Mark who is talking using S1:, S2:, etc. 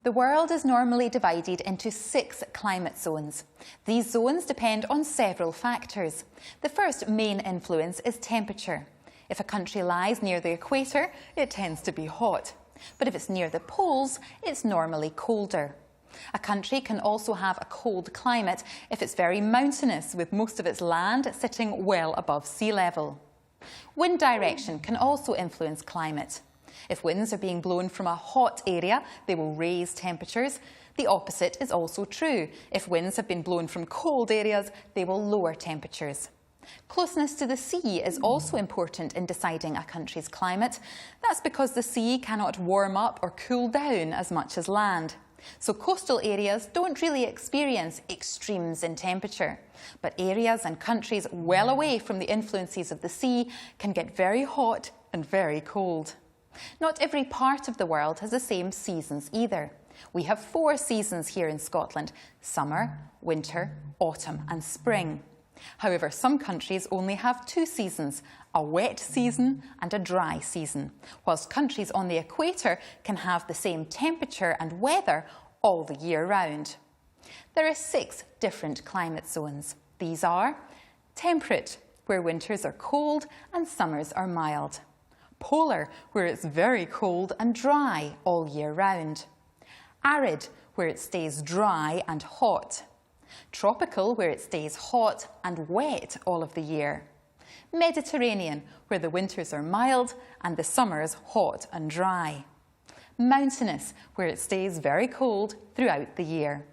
S1: The world is normally divided into 6 climate zones. These zones depend on several factors. The first main influence is temperature. If a country lies near the equator, it tends to be hot. But if it's near the poles, it's normally colder. A country can also have a cold climate if it's very mountainous, with most of its land sitting well above sea level. Wind direction can also influence climate. If winds are being blown from a hot area, they will raise temperatures. The opposite is also true. If winds have been blown from cold areas, they will lower temperatures. Closeness to the sea is also important in deciding a country's climate. That's because the sea cannot warm up or cool down as much as land. So coastal areas don't really experience extremes in temperature. But areas and countries well away from the influences of the sea can get very hot and very cold. Not every part of the world has the same seasons either. We have 4 seasons here in Scotland: summer, winter, autumn and spring. However, some countries only have 2 seasons, a wet season and a dry season, whilst countries on the equator can have the same temperature and weather all the year round. There are 6 different climate zones. These are temperate, where winters are cold and summers are mild; polar, where it's very cold and dry all year round; arid, where it stays dry and hot; tropical, where it stays hot and wet all of the year; Mediterranean, where the winters are mild and the summers hot and dry; mountainous, where it stays very cold throughout the year.